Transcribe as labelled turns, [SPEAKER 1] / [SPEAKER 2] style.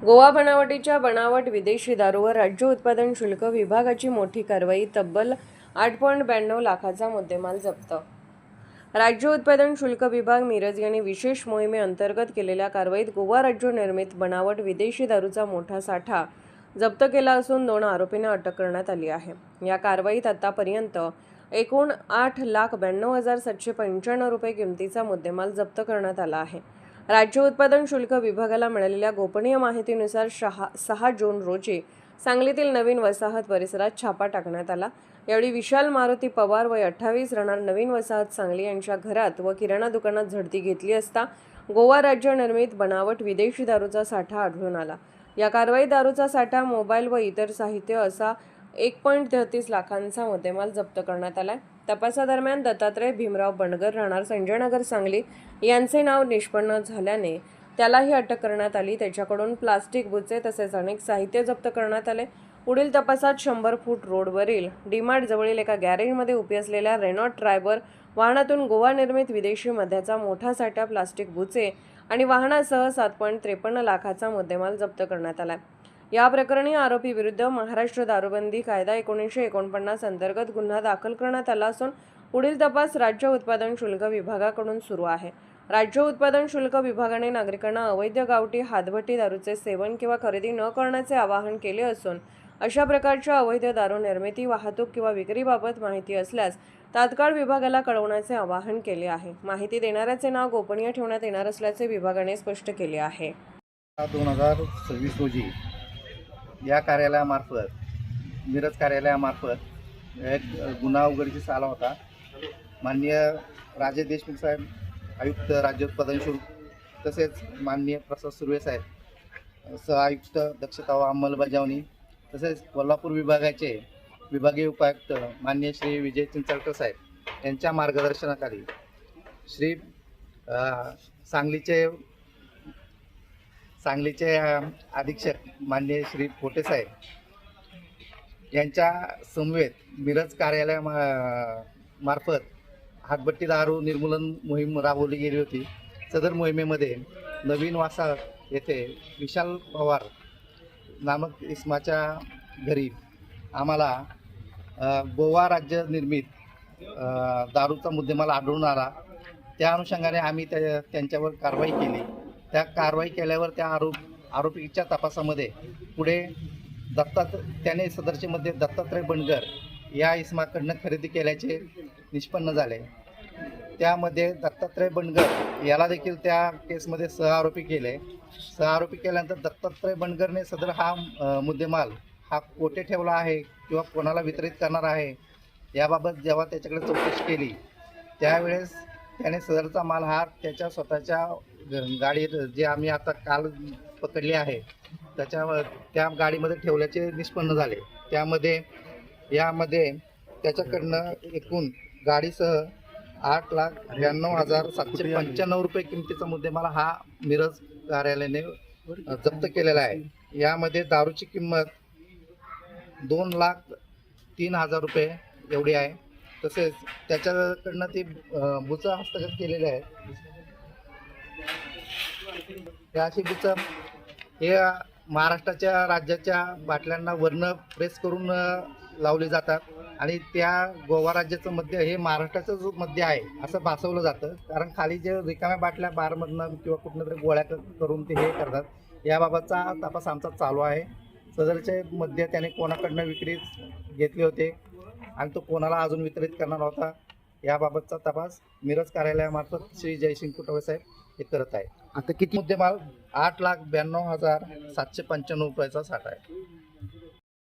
[SPEAKER 1] गोवा बनावटीच्या बनावट विदेशी दारूवर राज्य उत्पादन शुल्क विभागाची मोठी कारवाई. तब्बल 8.92 लाखाचा मुद्देमाल जप्त. राज्य उत्पादन शुल्क विभाग मिरज यांनी विशेष मोहिमेअंतर्गत केलेल्या कारवाईत गोवा राज्य निर्मित बनावट विदेशी दारूचा मोठा साठा जप्त केला असून 2 आरोपींना अटक करण्यात आली आहे. या कारवाईत आतापर्यंत एकूण 8,92,795 रुपये किमतीचा मुद्देमाल जप्त करण्यात आला आहे. राज्य उत्पादन शुल्क विभागाला मिळालेल्या गोपनीय माहितीनुसार 6 जून रोजी सांगलीतील नवीन वसाहत परिसरात छापा टाकण्यात आला. यावेळी विशाल मारुती पवार वय 28 राहणार नवीन वसाहत सांगली यांच्या घरात व किराणा दुकानात झडती घेतली असता गोवा राज्य निर्मित बनावट विदेशी दारूचा साठा आढळून आला. या कारवाईत दारूचा साठा, मोबाईल व इतर साहित्य असा 1.33 लाखांचा मुद्देमाल जप्त करण्यात आला. तपासादरम्यान दत्तात्रय भीमराव बंडगर राहणार संजयनगर सांगली यांचे नाव निष्पन्न झाल्याने त्यालाही अटक करण्यात आली. त्याच्याकडून प्लास्टिक बुचे तसेच अनेक साहित्य जप्त करण्यात आले. पुढील तपासात 100 फूट रोडवरील डीमार्ट जवळील एका गॅरेजमध्ये उभी असलेल्या रेनॉल्ट ट्रायबर वाहनातून गोवा निर्मित विदेशी मद्याचा मोठा साठा, प्लास्टिक बुचे आणि वाहनासह 7.53 लाखाचा मुद्देमाल जप्त करण्यात आला. या प्रकरणी आरोपी विरुद्ध महाराष्ट्र दारूबंदी कायदा 1949 अंतर्गत गुन्हा दाखल करण्यात आला असून पुढील तपास राज्य उत्पादन शुल्क विभागाकडून सुरू आहे. राज्य उत्पादन शुल्क विभागाने नागरिकांना अवैध गावठी हातभट्टी दारूचे सेवन किंवा खरेदी न करण्याचे आवाहन केले असून अशा प्रकारच्या अवैध दारू निर्मिती, वाहतूक किंवा विक्रीबाबत माहिती असल्यास तात्काळ विभागाला कळवण्याचे आवाहन केले आहे. माहिती देणाऱ्याचे नाव गोपनीय ठेवण्यात येणार असल्याचे विभागाने स्पष्ट केले आहे.
[SPEAKER 2] 2026 रोजी या कार्यालयामार्फत मिरज कार्यालयामार्फत एक गुन्हा उघडकीस आला होता. माननीय राजेश देशमुख साहेब, आयुक्त राज्य उत्पादन शुल्क, तसेच माननीय प्रसाद सुर्वे साहेब, सहआयुक्त दक्षता व अंमलबजावणी, तसेच कोल्हापूर विभागाचे विभागीय उपायुक्त माननीय श्री विजय चिंचळकर साहेब यांच्या मार्गदर्शनाखाली श्री सांगलीचे अधीक्षक माननीय श्री पोटे साहेब यांच्या समवेत मिरज कार्यालयामार्फत हातभट्टी दारू निर्मूलन मोहीम राबवली गेली होती. सदर मोहिमेमध्ये नवीन वसाहत येथे विशाल पवार नामक इसमाच्या घरी आम्हाला गोवा राज्य निर्मित दारूचा मुद्देमाल आढळून आला. त्या अनुषंगाने आम्ही त्यांच्यावर कारवाई केली. त्या कारवाई केल्यावर त्या आरोपीच्या तपासामध्ये पुढे त्याने सदरचे मध्ये दत्तात्रय बंडगर या इसमाकडनं खरेदी केल्याचे निष्पन्न झाले. त्यामध्ये दत्तात्रय बंडगर याला देखील त्या केसमध्ये सहआरोपी केले. सहआरोपी केल्यानंतर दत्तात्रय बंडगरने सदर हा मुद्देमाल हा कोठे ठेवला आहे किंवा कोणाला वितरित करणार आहे याबाबत जेव्हा त्याच्याकडे चौकशी केली त्यावेळेस त्याने सदरचा माल हा त्याच्या स्वतःच्या गाडीत, जे आम्ही आता काल पकडले आहे, त्या गाडीमध्ये ठेवल्याचे निष्पन्न झाले. यामध्ये त्याच्याकडनं एकूण गाडीसह 8,92,795 रुपये किमतीचा मुद्देमाल हा मिरज कार्यालयाने जप्त केलेला आहे. यामध्ये दारूची किंमत 2,03,000 रुपये एवढी आहे. तसेच त्याच्याकडनं ती बुचं हस्तगत केलेले आहेत. या अशी बुचं हे महाराष्ट्राच्या राज्याच्या बाटल्यांना वर्ण प्रेस करून लावले जातात आणि त्या गोवा राज्याचं मद्य हे महाराष्ट्राचं जो मद्य आहे असं भासवलं जातं. कारण खाली जे रिकाम्या बाटल्या बारमधनं किंवा कुठनं तरी गोळ्या करून ते हे करतात. याबाबतचा तपास आमचा चालू आहे. सदरचे मद्य त्याने कोणाकडनं विक्रीत घेतले होते आणि तो कोणाला अजून वितरित करणार होता याबाबतचा तपास मिरज कार्यालयामार्फत श्री जयसिंग कुटवे साहेब हे करत आहे.
[SPEAKER 3] आता किती
[SPEAKER 2] मुद्देमाल 8,92,795 रुपयाचा साठा आहे.